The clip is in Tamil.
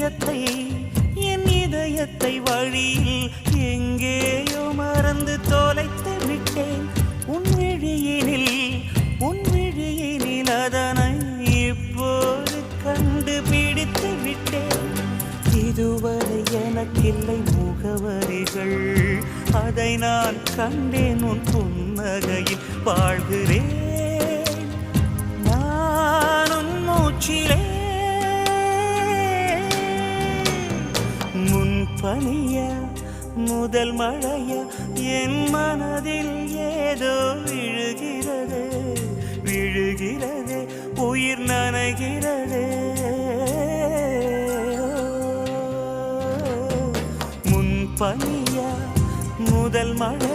என் இதயத்தை வழியில் எங்கேயோ மறந்து தொலைத்து விட்டேன். உன் விழியினில் அதனை இப்போது கண்டுபிடித்து விட்டேன். இதுவரை எனக்கில்லை முகவரிகள், அதை நான் கண்டேன் உன் புன்னகையில். வாழ்கிறேன் நான் உன் மூச்சிலே. முன்பனியா முதல் மழையா என் மனதில் ஏதோ விழுகிறது, உயிர் நனைகிறது. முன்பனியா முதல் மழை